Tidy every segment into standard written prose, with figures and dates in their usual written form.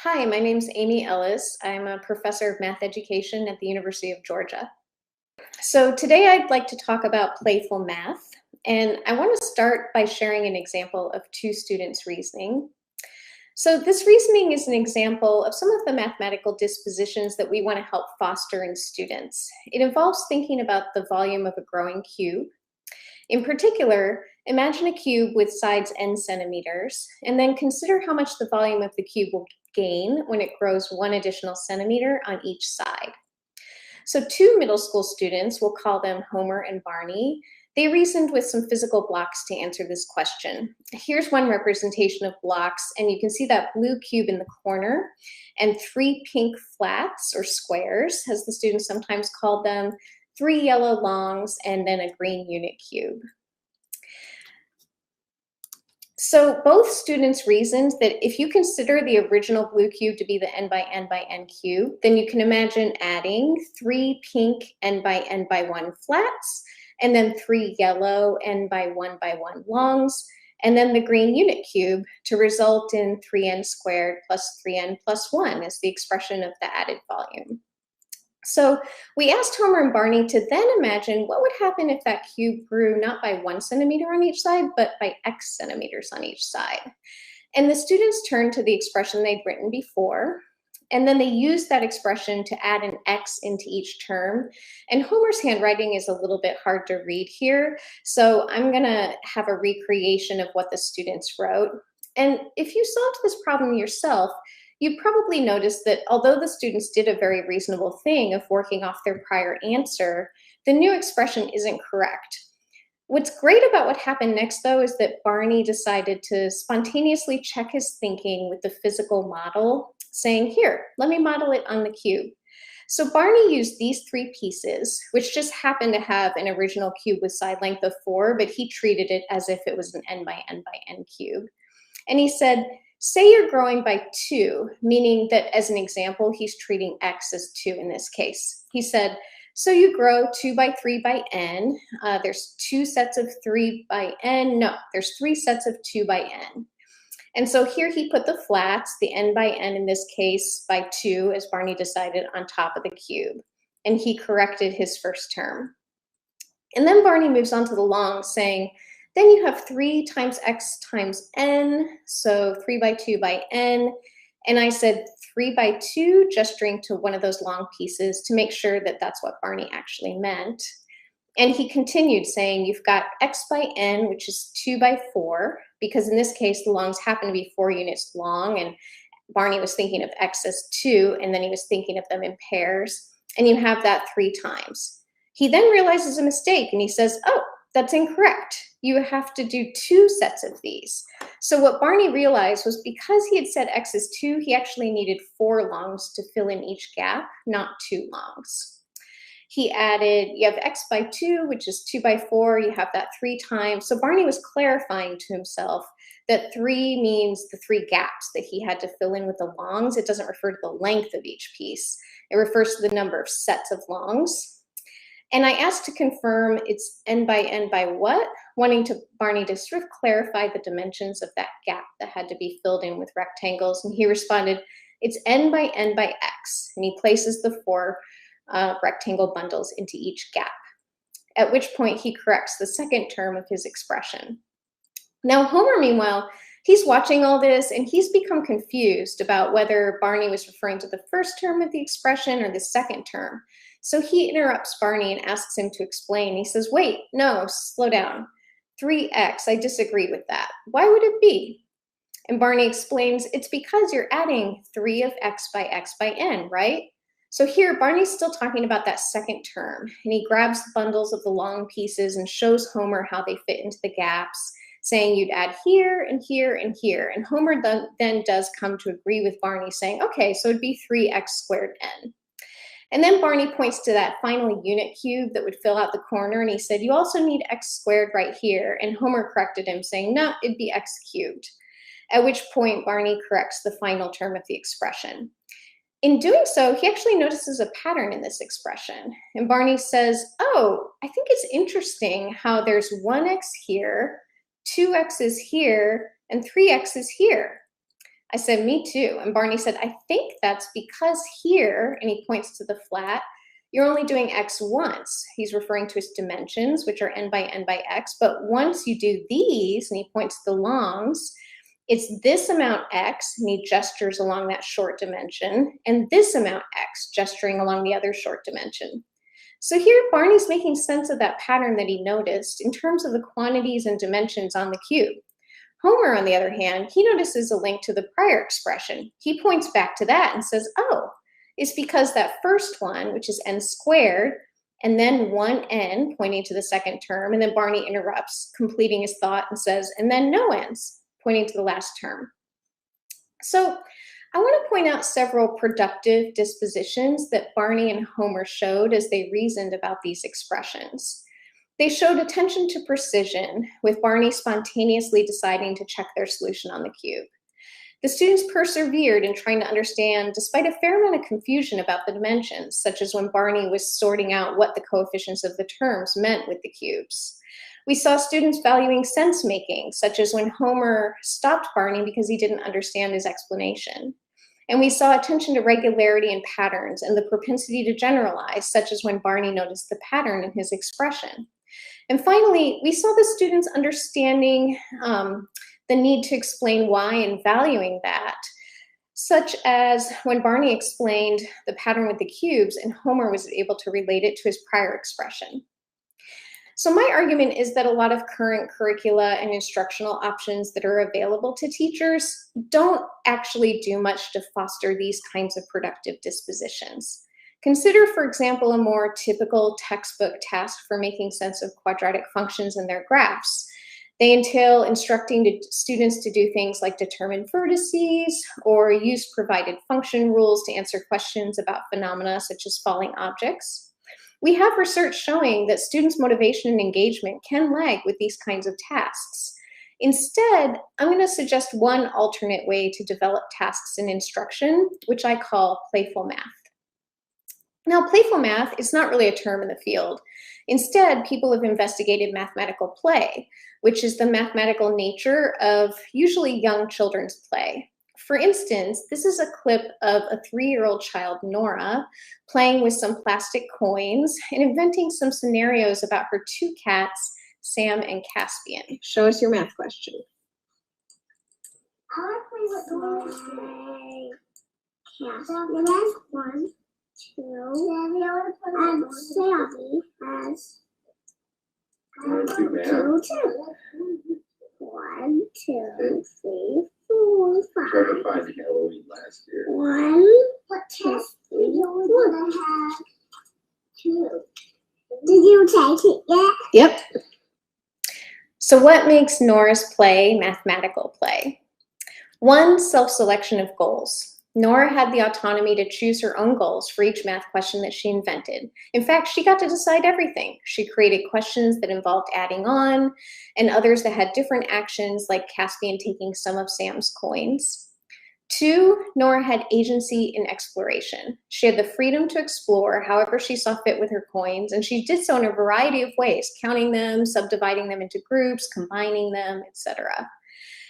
Hi, my name's Amy Ellis. I'm a professor of math education at the University of Georgia. So today I'd like to talk about playful math, and I want to start by sharing an example of two students' reasoning. So this reasoning is an example of some of the mathematical dispositions that we want to help foster in students. It involves thinking about the volume of a growing cube. In particular, imagine a cube with sides n centimeters, and then consider how much the volume of the cube will gain when it grows 1 additional centimeter on each side. So two middle school students, we'll call them Homer and Barney, they reasoned with some physical blocks to answer this question. Here's one representation of blocks, and you can see that blue cube in the corner and three pink flats or squares, as the students sometimes called them, three yellow longs, and then a green unit cube. So both students reasoned that if you consider the original blue cube to be the n by n cube, then you can imagine adding three pink n by n flats, and then three yellow n by 1 longs, and then the green unit cube to result in 3n squared plus 3n plus 1 as the expression of the added volume. So we asked Homer and Barney to then imagine what would happen if that cube grew not by 1 centimeter on each side, but by x centimeters on each side. And the students turned to the expression they'd written before, and then they used that expression to add an x into each term. And Homer's handwriting is a little bit hard to read here, so I'm gonna have a recreation of what the students wrote. And if you solved this problem yourself, you probably noticed that although the students did a very reasonable thing of working off their prior answer, the new expression isn't correct. What's great about what happened next, though, is that Barney decided to spontaneously check his thinking with the physical model, saying, here, let me model it on the cube. So Barney used these three pieces, which just happened to have an original cube with side length of 4, but he treated it as if it was an n by n cube. And he said, say you're growing by 2, meaning that as an example, he's treating x as 2 in this case. He said, so you grow 2 by 3 by n. There's 2 sets of 3 by n. No, there's 3 sets of 2 by n. And so here he put the flats, the n by n in this case, by 2, as Barney decided, on top of the cube. And he corrected his first term. And then Barney moves on to the long, saying, then you have 3 times x times n, so 3 by 2 by n. And I said 3 by 2, gesturing to one of those long pieces to make sure that that's what Barney actually meant. And he continued saying, you've got x by n, which is 2 by 4, because in this case, the longs happen to be 4 units long, and Barney was thinking of x as 2, and then he was thinking of them in pairs, and you have that 3 times. He then realizes a mistake, and he says, oh, that's incorrect. You have to do 2 sets of these. So what Barney realized was because he had said x is 2, he actually needed 4 longs to fill in each gap, not 2 longs. He added, you have x by 2, which is 2 by 4, you have that 3 times. So Barney was clarifying to himself that 3 means the 3 gaps that he had to fill in with the longs. It doesn't refer to the length of each piece. It refers to the number of sets of longs. And I asked to confirm it's n by what, wanting Barney to sort of clarify the dimensions of that gap that had to be filled in with rectangles. And he responded, it's n by x. And he places the 4 rectangle bundles into each gap, at which point he corrects the second term of his expression. Now, Homer, meanwhile, he's watching all this and he's become confused about whether Barney was referring to the first term of the expression or the second term. So he interrupts Barney and asks him to explain. He says, wait, no, slow down. 3x, I disagree with that. Why would it be? And Barney explains, it's because you're adding 3 of x by n, right? So here, Barney's still talking about that second term, and he grabs the bundles of the long pieces and shows Homer how they fit into the gaps, saying you'd add here and here and here. And Homer then does come to agree with Barney, saying, okay, so it'd be 3x squared n. And then Barney points to that final unit cube that would fill out the corner, and he said, you also need x squared right here. And Homer corrected him, saying, no, it'd be x cubed. At which point Barney corrects the final term of the expression. In doing so, he actually notices a pattern in this expression. And Barney says, oh, I think it's interesting how there's 1x here, 2x's here, and 3x's here. I said, me too. And Barney said, I think that's because here, and he points to the flat, you're only doing x once. He's referring to his dimensions, which are n by n by x. But once you do these, and he points to the longs, it's this amount x, and he gestures along that short dimension, and this amount x, gesturing along the other short dimension. So here, Barney's making sense of that pattern that he noticed in terms of the quantities and dimensions on the cube. Homer, on the other hand, he notices a link to the prior expression. He points back to that and says, oh, it's because that first one, which is n squared, and then 1n, pointing to the second term, and then Barney interrupts, completing his thought, and says, and then no n's, pointing to the last term. So I want to point out several productive dispositions that Barney and Homer showed as they reasoned about these expressions. They showed attention to precision, with Barney spontaneously deciding to check their solution on the cube. The students persevered in trying to understand, despite a fair amount of confusion about the dimensions, such as when Barney was sorting out what the coefficients of the terms meant with the cubes. We saw students valuing sense-making, such as when Homer stopped Barney because he didn't understand his explanation. And we saw attention to regularity and patterns and the propensity to generalize, such as when Barney noticed the pattern in his expression. And finally, we saw the students understanding the need to explain why and valuing that, such as when Barney explained the pattern with the cubes and Homer was able to relate it to his prior expression. So my argument is that a lot of current curricula and instructional options that are available to teachers don't actually do much to foster these kinds of productive dispositions. Consider, for example, a more typical textbook task for making sense of quadratic functions and their graphs. They entail instructing students to do things like determine vertices or use provided function rules to answer questions about phenomena such as falling objects. We have research showing that students' motivation and engagement can lag with these kinds of tasks. Instead, I'm going to suggest one alternate way to develop tasks in instruction, which I call playful math. Now, playful math is not really a term in the field. Instead, people have investigated mathematical play, which is the mathematical nature of usually young children's play. For instance, this is a clip of a 3-year-old child, Nora, playing with some plastic coins and inventing some scenarios about her 2 cats, Sam and Caspian. Show us your math question. I want to play with Nora. Caspian has 1, 2, and Sammy has 2, 1, 2, 3, 4, 5. Tried to find Halloween last year. 1, 2, 3, 4. 2. Did you take it yet? Yep. So what makes Nora's play mathematical play? 1, self-selection of goals. Nora had the autonomy to choose her own goals for each math question that she invented. In fact, she got to decide everything. She created questions that involved adding on and others that had different actions, like Caspian taking some of Sam's coins. 2, Nora had agency in exploration. She had the freedom to explore however she saw fit with her coins, and she did so in a variety of ways, counting them, subdividing them into groups, combining them, etc.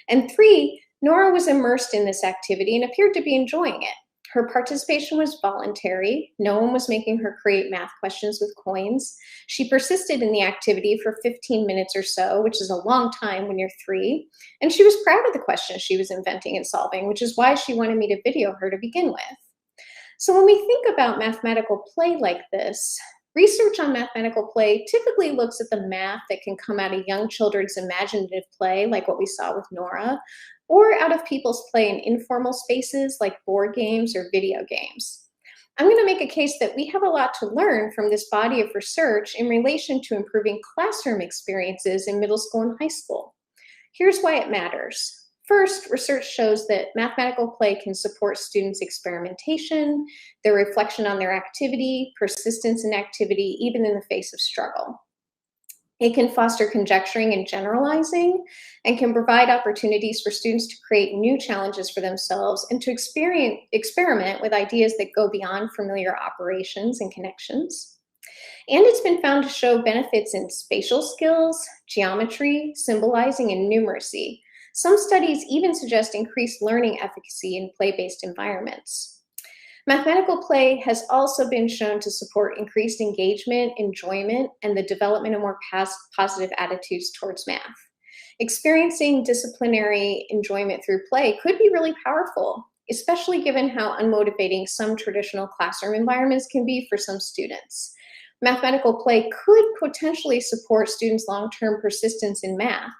And 3, Nora was immersed in this activity and appeared to be enjoying it. Her participation was voluntary. No one was making her create math questions with coins. She persisted in the activity for 15 minutes or so, which is a long time when you're 3. And she was proud of the questions she was inventing and solving, which is why she wanted me to video her to begin with. So when we think about mathematical play like this, research on mathematical play typically looks at the math that can come out of young children's imaginative play, like what we saw with Nora, or out of people's play in informal spaces like board games or video games. I'm going to make a case that we have a lot to learn from this body of research in relation to improving classroom experiences in middle school and high school. Here's why it matters. First, research shows that mathematical play can support students' experimentation, their reflection on their activity, persistence in activity, even in the face of struggle. It can foster conjecturing and generalizing, and can provide opportunities for students to create new challenges for themselves and to experiment with ideas that go beyond familiar operations and connections. And it's been found to show benefits in spatial skills, geometry, symbolizing, and numeracy. Some studies even suggest increased learning efficacy in play-based environments. Mathematical play has also been shown to support increased engagement, enjoyment, and the development of more positive attitudes towards math. Experiencing disciplinary enjoyment through play could be really powerful, especially given how unmotivating some traditional classroom environments can be for some students. Mathematical play could potentially support students' long-term persistence in math.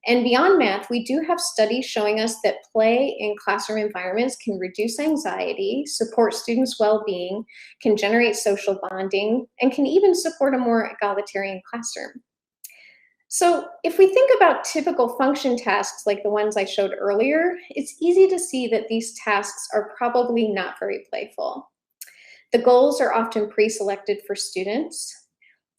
And beyond math, we do have studies showing us that play in classroom environments can reduce anxiety, support students' well-being, can generate social bonding, and can even support a more egalitarian classroom. So if we think about typical function tasks like the ones I showed earlier, it's easy to see that these tasks are probably not very playful. The goals are often pre-selected for students.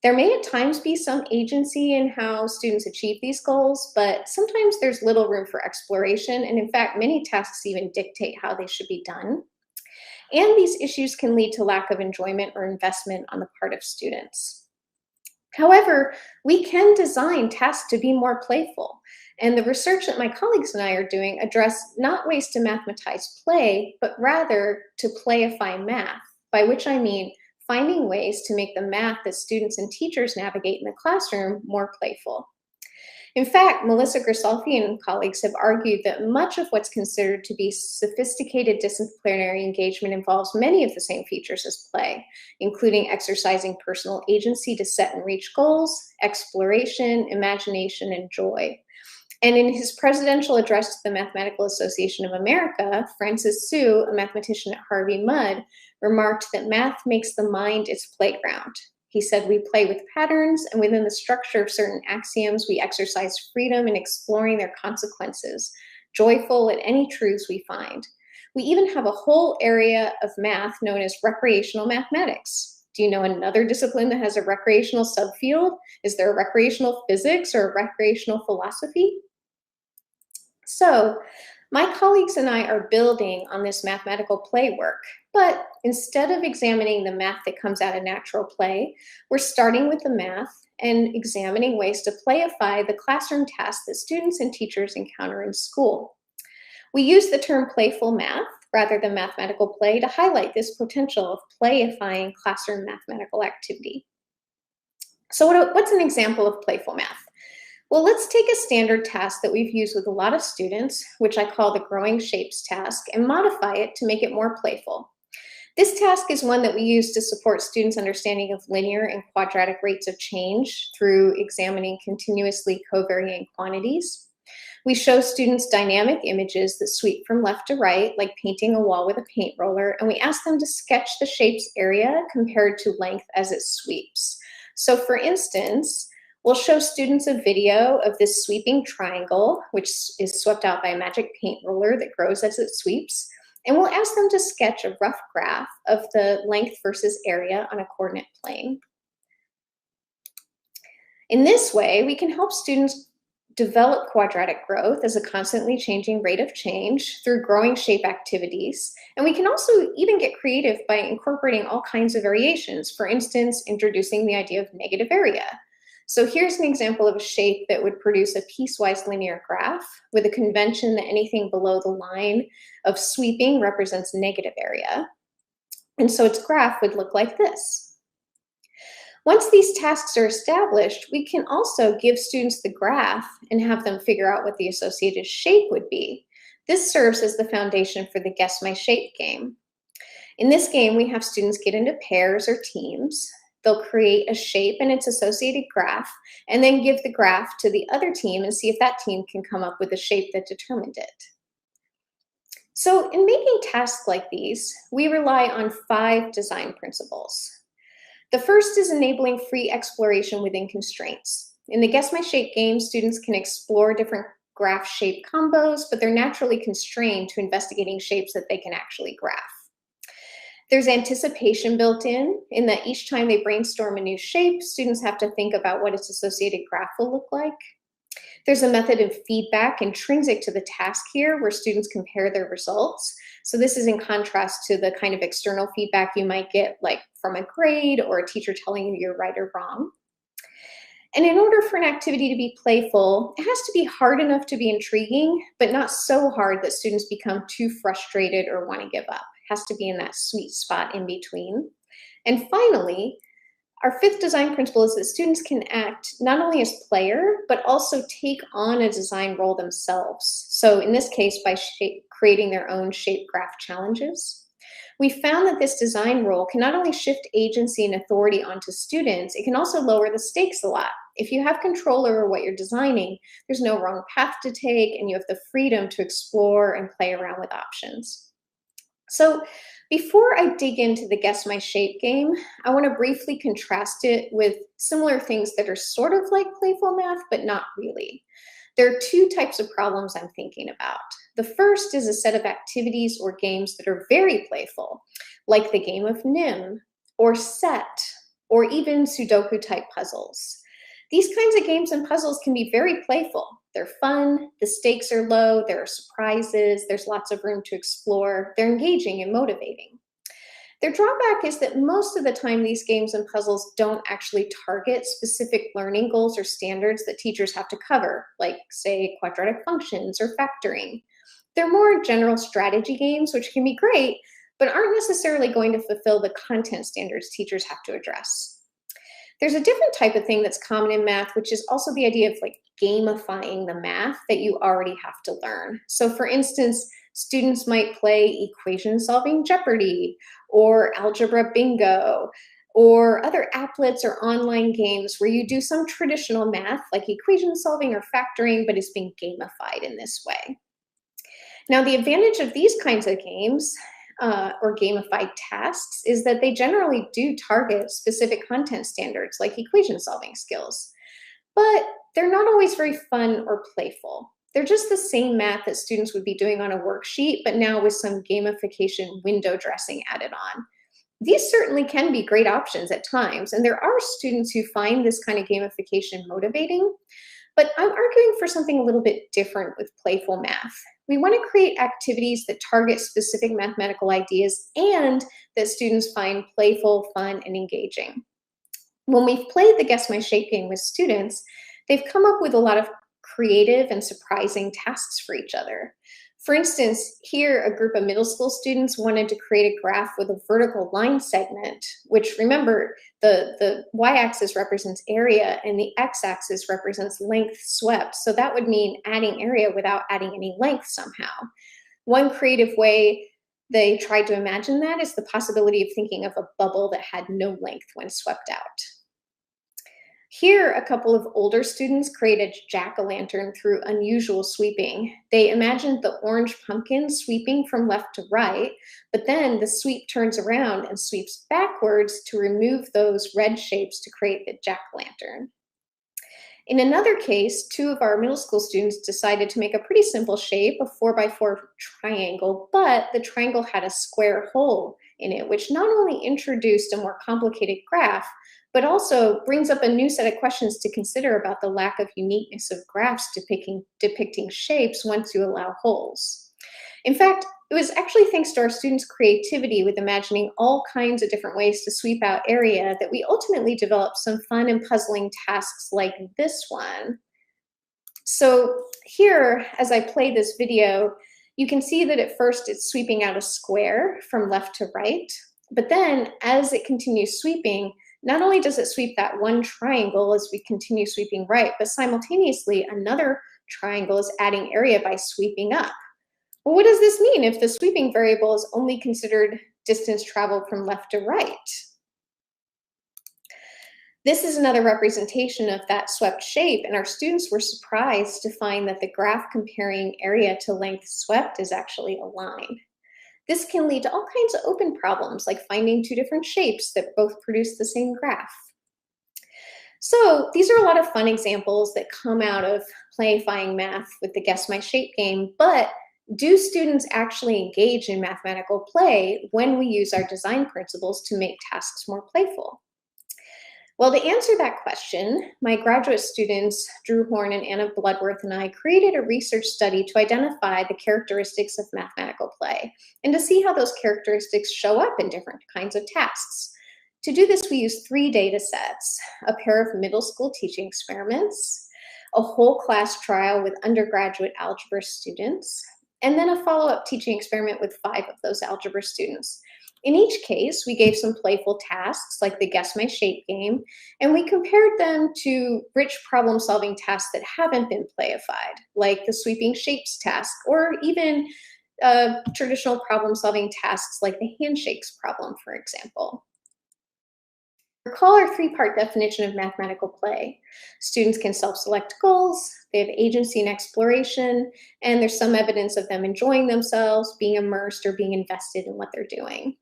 There may at times be some agency in how students achieve these goals, but sometimes there's little room for exploration, and in fact, many tasks even dictate how they should be done. And these issues can lead to lack of enjoyment or investment on the part of students. However, we can design tasks to be more playful, and the research that my colleagues and I are doing address not ways to mathematize play, but rather to playify math, by which I mean finding ways to make the math that students and teachers navigate in the classroom more playful. In fact, Melissa Grisolfi and colleagues have argued that much of what's considered to be sophisticated disciplinary engagement involves many of the same features as play, including exercising personal agency to set and reach goals, exploration, imagination, and joy. And in his presidential address to the Mathematical Association of America, Francis Su, a mathematician at Harvey Mudd, remarked that math makes the mind its playground. He said, "We play with patterns, and within the structure of certain axioms, we exercise freedom in exploring their consequences, joyful at any truths we find. We even have a whole area of math known as recreational mathematics. Do you know another discipline that has a recreational subfield? Is there a recreational physics or a recreational philosophy?" So, my colleagues and I are building on this mathematical play work, but instead of examining the math that comes out of natural play, we're starting with the math and examining ways to playify the classroom tasks that students and teachers encounter in school. We use the term playful math rather than mathematical play to highlight this potential of playifying classroom mathematical activity. So what's an example of playful math? Well, let's take a standard task that we've used with a lot of students, which I call the growing shapes task, and modify it to make it more playful. This task is one that we use to support students' understanding of linear and quadratic rates of change through examining continuously covariant quantities. We show students dynamic images that sweep from left to right, like painting a wall with a paint roller, and we ask them to sketch the shape's area compared to length as it sweeps. So for instance, we'll show students a video of this sweeping triangle, which is swept out by a magic paint roller that grows as it sweeps. And we'll ask them to sketch a rough graph of the length versus area on a coordinate plane. In this way, we can help students develop quadratic growth as a constantly changing rate of change through growing shape activities. And we can also even get creative by incorporating all kinds of variations. For instance, introducing the idea of negative area. So here's an example of a shape that would produce a piecewise linear graph with a convention that anything below the line of sweeping represents negative area. And so its graph would look like this. Once these tasks are established, we can also give students the graph and have them figure out what the associated shape would be. This serves as the foundation for the Guess My Shape game. In this game, we have students get into pairs or teams. They'll create a shape and its associated graph, and then give the graph to the other team and see if that team can come up with a shape that determined it. So in making tasks like these, we rely on 5 design principles. The first is enabling free exploration within constraints. In the Guess My Shape game, students can explore different graph shape combos, but they're naturally constrained to investigating shapes that they can actually graph. There's anticipation built in that each time they brainstorm a new shape, students have to think about what its associated graph will look like. There's a method of feedback intrinsic to the task here where students compare their results. So this is in contrast to the kind of external feedback you might get like from a grade or a teacher telling you you're right or wrong. And in order for an activity to be playful, it has to be hard enough to be intriguing, but not so hard that students become too frustrated or want to give up. It has to be in that sweet spot in between. And finally, our fifth design principle is that students can act not only as player, but also take on a design role themselves. So in this case, by creating their own shape graph challenges. We found that this design role can not only shift agency and authority onto students, it can also lower the stakes a lot. If you have control over what you're designing, there's no wrong path to take, and you have the freedom to explore and play around with options. So before I dig into the Guess My Shape game, I want to briefly contrast it with similar things that are sort of like playful math, but not really. There are two types of problems I'm thinking about. The first is a set of activities or games that are very playful, like the game of NIM, or SET, or even Sudoku-type puzzles. These kinds of games and puzzles can be very playful. They're fun, the stakes are low, there are surprises, there's lots of room to explore, they're engaging and motivating. Their drawback is that most of the time these games and puzzles don't actually target specific learning goals or standards that teachers have to cover, like, say, quadratic functions or factoring. They're more general strategy games, which can be great, but aren't necessarily going to fulfill the content standards teachers have to address. There's a different type of thing that's common in math, which is also the idea of like gamifying the math that you already have to learn. So for instance, students might play equation solving Jeopardy or algebra bingo or other applets or online games where you do some traditional math like equation solving or factoring, but it's being gamified in this way. Now, the advantage of these kinds of games or gamified tasks is that they generally do target specific content standards like equation solving skills, but they're not always very fun or playful. They're just the same math that students would be doing on a worksheet, but now with some gamification window dressing added on. These certainly can be great options at times, and there are students who find this kind of gamification motivating, but I'm arguing for something a little bit different with playful math. We want to create activities that target specific mathematical ideas and that students find playful, fun, and engaging. When we've played the Guess My Shape game with students, they've come up with a lot of creative and surprising tasks for each other. For instance, here a group of middle school students wanted to create a graph with a vertical line segment, which, remember, the y-axis represents area and the x-axis represents length swept. So that would mean adding area without adding any length somehow. One creative way they tried to imagine that is the possibility of thinking of a bubble that had no length when swept out. Here, a couple of older students created jack-o'-lantern through unusual sweeping. They imagined the orange pumpkin sweeping from left to right, but then the sweep turns around and sweeps backwards to remove those red shapes to create the jack-o'-lantern. In another case, two of our middle school students decided to make a pretty simple shape, a 4x4 triangle, but the triangle had a square hole in it, which not only introduced a more complicated graph, but also brings up a new set of questions to consider about the lack of uniqueness of graphs depicting shapes once you allow holes. In fact, it was actually thanks to our students' creativity with imagining all kinds of different ways to sweep out area that we ultimately developed some fun and puzzling tasks like this one. So here, as I play this video, you can see that at first it's sweeping out a square from left to right, but then as it continues sweeping, not only does it sweep that one triangle as we continue sweeping right, but simultaneously another triangle is adding area by sweeping up. Well, what does this mean if the sweeping variable is only considered distance traveled from left to right? This is another representation of that swept shape, and our students were surprised to find that the graph comparing area to length swept is actually aligned. This can lead to all kinds of open problems, like finding two different shapes that both produce the same graph. So these are a lot of fun examples that come out of playifying math with the Guess My Shape game, but do students actually engage in mathematical play when we use our design principles to make tasks more playful? Well, to answer that question, my graduate students, Drew Horn and Anna Bloodworth, and I created a research study to identify the characteristics of mathematical play and to see how those characteristics show up in different kinds of tasks. To do this, we used 3 data sets: a pair of middle school teaching experiments, a whole class trial with undergraduate algebra students, and then a follow-up teaching experiment with 5 of those algebra students. In each case, we gave some playful tasks like the Guess My Shape game, and we compared them to rich problem-solving tasks that haven't been playified, like the sweeping shapes task, or even traditional problem-solving tasks like the handshakes problem, for example. Recall our 3-part definition of mathematical play. Students can self-select goals, they have agency and exploration, and there's some evidence of them enjoying themselves, being immersed, or being invested in what they're doing.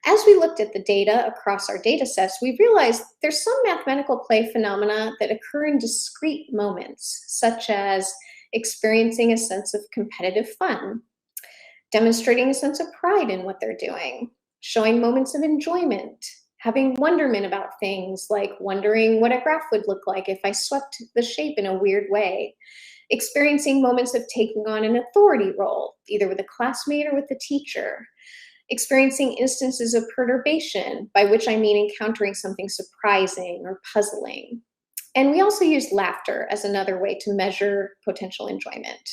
As we looked at the data across our data sets, we realized there's some mathematical play phenomena that occur in discrete moments, such as experiencing a sense of competitive fun, demonstrating a sense of pride in what they're doing, showing moments of enjoyment, having wonderment about things like wondering what a graph would look like if I swept the shape in a weird way, experiencing moments of taking on an authority role, either with a classmate or with the teacher, experiencing instances of perturbation, by which I mean encountering something surprising or puzzling. And we also use laughter as another way to measure potential enjoyment.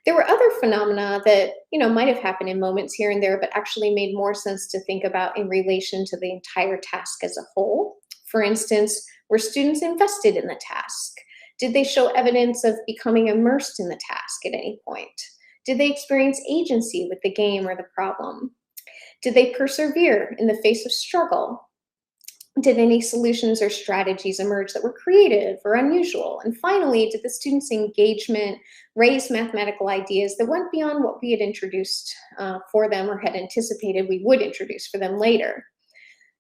There were other phenomena that, might have happened in moments here and there, but actually made more sense to think about in relation to the entire task as a whole. For instance, were students invested in the task? Did they show evidence of becoming immersed in the task at any point? Did they experience agency with the game or the problem? Did they persevere in the face of struggle? Did any solutions or strategies emerge that were creative or unusual? And finally, did the students' engagement raise mathematical ideas that went beyond what we had introduced for them or had anticipated we would introduce for them later?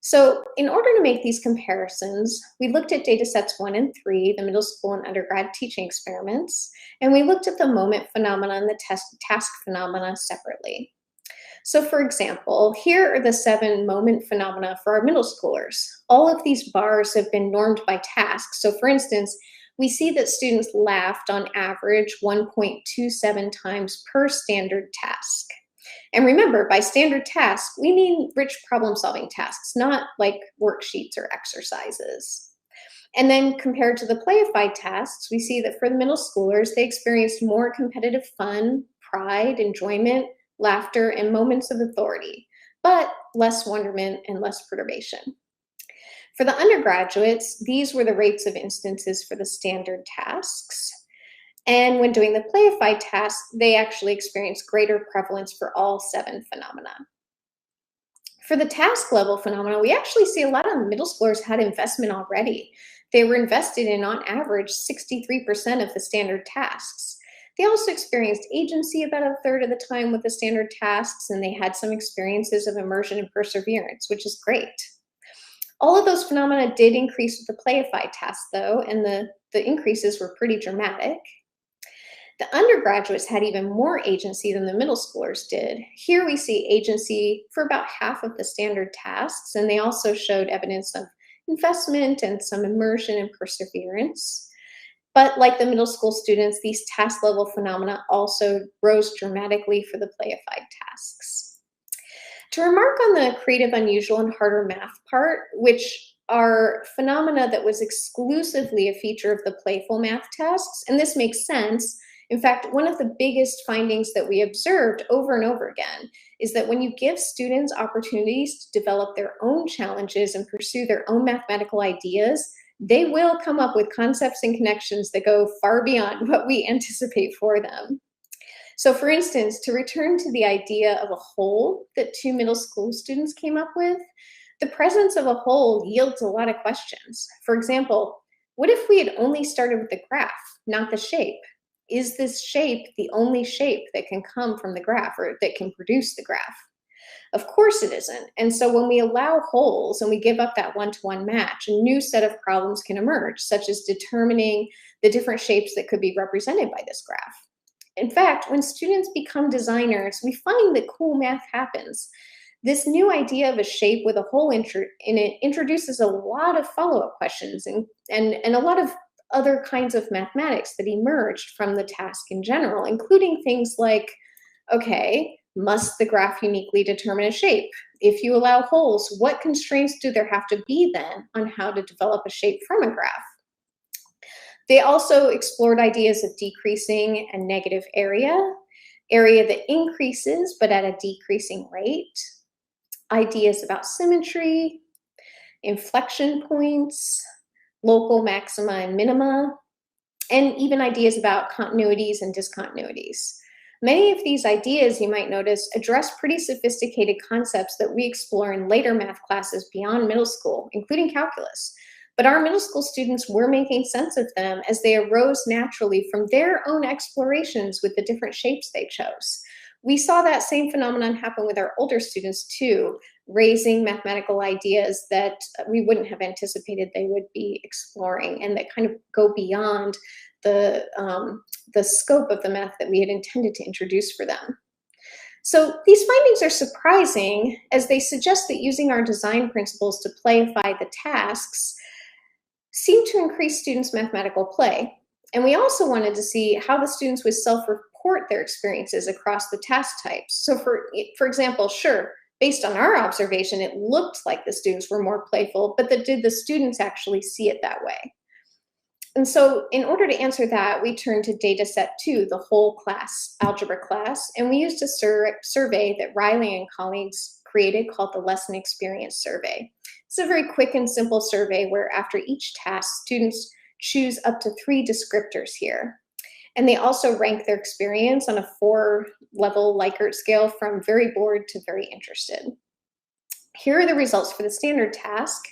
So in order to make these comparisons, we looked at data sets 1 and 3, the middle school and undergrad teaching experiments, and we looked at the moment phenomena and the task phenomena separately. So for example, here are the 7 moment phenomena for our middle schoolers. All of these bars have been normed by tasks. So for instance, we see that students laughed on average 1.27 times per standard task. And remember, by standard task, we mean rich problem-solving tasks, not like worksheets or exercises. And then compared to the playified tasks, we see that for the middle schoolers, they experienced more competitive fun, pride, enjoyment, laughter, and moments of authority, but less wonderment and less perturbation. For the undergraduates, these were the rates of instances for the standard tasks. And when doing the playified tasks, they actually experienced greater prevalence for all 7 phenomena. For the task level phenomena, we actually see a lot of middle schoolers had investment already. They were invested in, on average, 63% of the standard tasks. They also experienced agency about a third of the time with the standard tasks, and they had some experiences of immersion and perseverance, which is great. All of those phenomena did increase with the playified tasks, though, and the increases were pretty dramatic. The undergraduates had even more agency than the middle schoolers did. Here we see agency for about half of the standard tasks, and they also showed evidence of investment and some immersion and perseverance. But like the middle school students, these task level phenomena also rose dramatically for the playified tasks. To remark on the creative, unusual, and harder math part, which are phenomena that was exclusively a feature of the playful math tasks, and this makes sense. In fact, one of the biggest findings that we observed over and over again is that when you give students opportunities to develop their own challenges and pursue their own mathematical ideas, they will come up with concepts and connections that go far beyond what we anticipate for them. So for instance, to return to the idea of a whole that 2 middle school students came up with, the presence of a whole yields a lot of questions. For example, what if we had only started with the graph, not the shape? Is this shape the only shape that can come from the graph or that can produce the graph? Of course it isn't. And so when we allow wholes and we give up that one-to-one match, a new set of problems can emerge, such as determining the different shapes that could be represented by this graph. In fact, when students become designers, we find that cool math happens. This new idea of a shape with a hole in it introduces a lot of follow-up questions and a lot of other kinds of mathematics that emerged from the task in general, including things like, okay, must the graph uniquely determine a shape? If you allow holes, what constraints do there have to be then on how to develop a shape from a graph? They also explored ideas of decreasing and negative area that increases but at a decreasing rate, ideas about symmetry, inflection points, local maxima and minima, and even ideas about continuities and discontinuities. Many of these ideas, you might notice, address pretty sophisticated concepts that we explore in later math classes beyond middle school, including calculus. But our middle school students were making sense of them as they arose naturally from their own explorations with the different shapes they chose. We saw that same phenomenon happen with our older students too, raising mathematical ideas that we wouldn't have anticipated they would be exploring and that kind of go beyond the scope of the math that we had intended to introduce for them. So these findings are surprising as they suggest that using our design principles to playify the tasks seem to increase students' mathematical play. And we also wanted to see how the students would self-report their experiences across the task types. So for example, sure, based on our observation, it looked like the students were more playful, but did the students actually see it that way? And so in order to answer that, we turned to data set 2, the whole class, algebra class, and we used a survey that Riley and colleagues created called the Lesson Experience Survey. It's a very quick and simple survey where after each task, students choose up to 3 descriptors here. And they also rank their experience on a 4-level Likert scale from very bored to very interested. Here are the results for the standard task.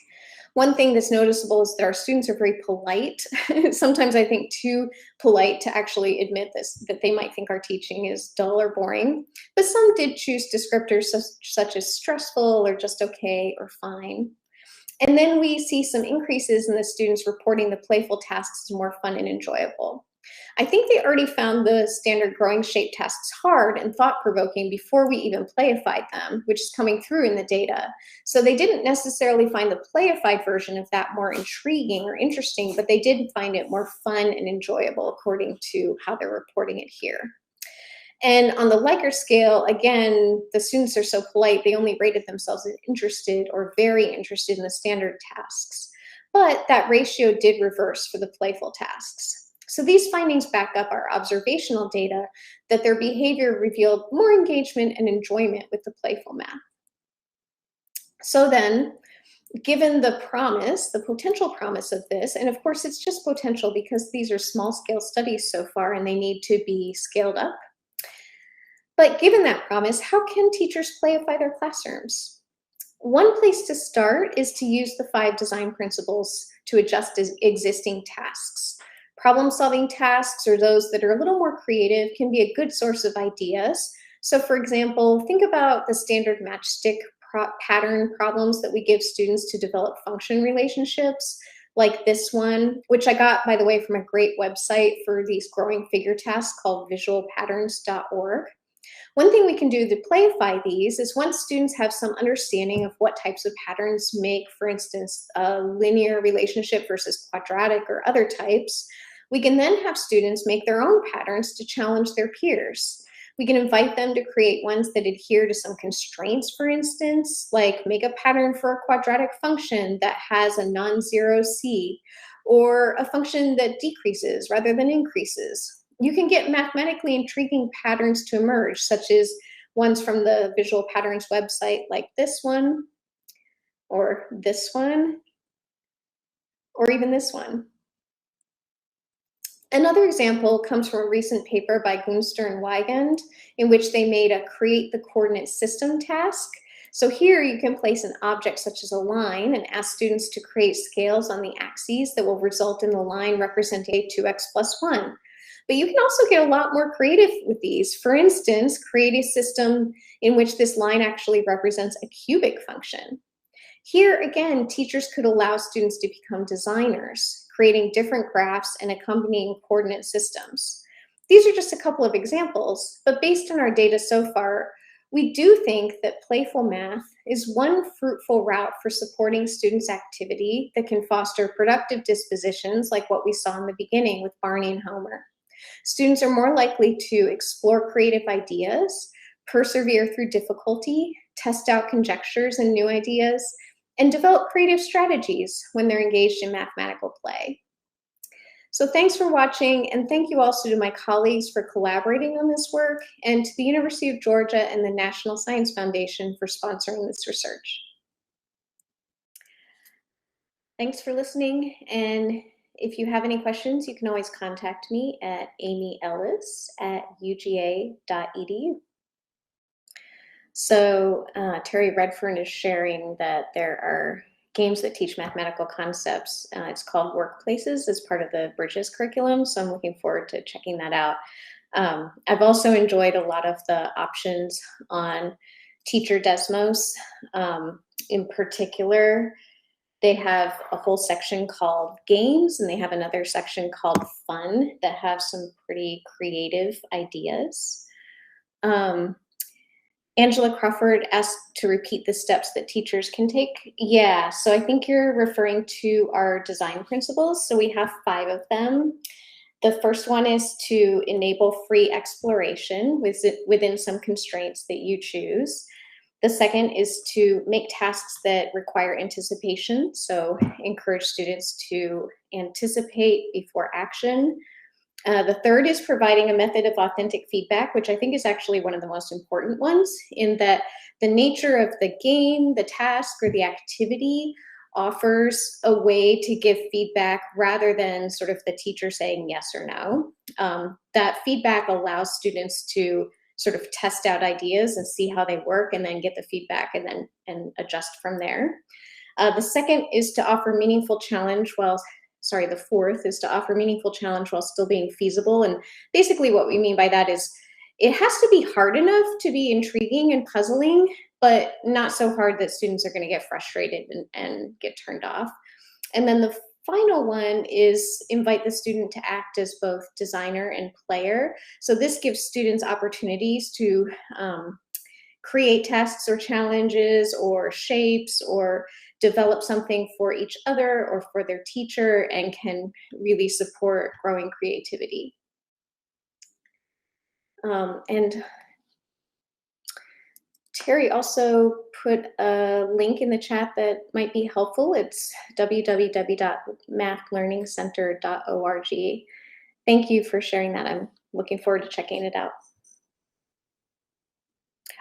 One thing that's noticeable is that our students are very polite. Sometimes I think too polite to actually admit this, that they might think our teaching is dull or boring. But some did choose descriptors such as stressful or just okay or fine. And then we see some increases in the students reporting the playful tasks as more fun and enjoyable. I think they already found the standard growing shape tasks hard and thought-provoking before we even playified them, which is coming through in the data. So they didn't necessarily find the playified version of that more intriguing or interesting, but they did find it more fun and enjoyable according to how they're reporting it here. And on the Likert scale, again, the students are so polite, they only rated themselves as interested or very interested in the standard tasks. But that ratio did reverse for the playful tasks. So these findings back up our observational data that their behavior revealed more engagement and enjoyment with the playful math. So then, given the promise, the potential promise of this, and of course it's just potential because these are small scale studies so far and they need to be scaled up. But given that promise, how can teachers playify their classrooms? One place to start is to use the 5 design principles to adjust existing tasks. Problem-solving tasks, or those that are a little more creative, can be a good source of ideas. So for example, think about the standard matchstick pattern problems that we give students to develop function relationships, like this one, which I got, by the way, from a great website for these growing figure tasks called visualpatterns.org. One thing we can do to playify these is once students have some understanding of what types of patterns make, for instance, a linear relationship versus quadratic or other types, we can then have students make their own patterns to challenge their peers. We can invite them to create ones that adhere to some constraints, for instance, like make a pattern for a quadratic function that has a non-zero c, or a function that decreases rather than increases. You can get mathematically intriguing patterns to emerge, such as ones from the Visual Patterns website, like this one, or even this one. Another example comes from a recent paper by Gunster and Weigand, in which they made a create the coordinate system task. So here you can place an object such as a line and ask students to create scales on the axes that will result in the line representing 2x plus 1. But you can also get a lot more creative with these. For instance, create a system in which this line actually represents a cubic function. Here again, teachers could allow students to become designers, creating different graphs and accompanying coordinate systems. These are just a couple of examples, but based on our data so far, we do think that playful math is one fruitful route for supporting students' activity that can foster productive dispositions like what we saw in the beginning with Barney and Homer. Students are more likely to explore creative ideas, persevere through difficulty, test out conjectures and new ideas, and develop creative strategies when they're engaged in mathematical play. So thanks for watching, and thank you also to my colleagues for collaborating on this work, and to the University of Georgia and the National Science Foundation for sponsoring this research. Thanks for listening, and if you have any questions, you can always contact me at amyellis@uga.edu. So Terry Redfern is sharing that there are games that teach mathematical concepts. It's called Workplaces as part of the Bridges curriculum, so I'm looking forward to checking that out. I've also enjoyed a lot of the options on Teacher Desmos. In particular, they have a whole section called Games, and they have another section called Fun that have some pretty creative ideas. Angela Crawford asked to repeat the steps that teachers can take. Yeah, so I think you're referring to our design principles. So we have 5 of them. The first one is to enable free exploration within some constraints that you choose. The second is to make tasks that require anticipation. So encourage students to anticipate before action. The third is providing a method of authentic feedback, which I think is actually one of the most important ones, in that the nature of the game, the task, or the activity offers a way to give feedback rather than sort of the teacher saying yes or no. That feedback allows students to sort of test out ideas and see how they work, and then get the feedback and adjust from there. The second is to offer meaningful challenge the fourth is to offer meaningful challenge while still being feasible. And basically what we mean by that is it has to be hard enough to be intriguing and puzzling, but not so hard that students are going to get frustrated and get turned off. And then the final one is invite the student to act as both designer and player. So this gives students opportunities to create tasks or challenges or shapes, or develop something for each other or for their teacher, and can really support growing creativity. And Terry also put a link in the chat that might be helpful. It's www.mathlearningcenter.org. Thank you for sharing that. I'm looking forward to checking it out.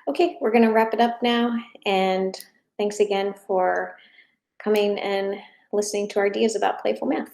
Okay, we're going to wrap it up now, and thanks again for coming and listening to our ideas about playful math.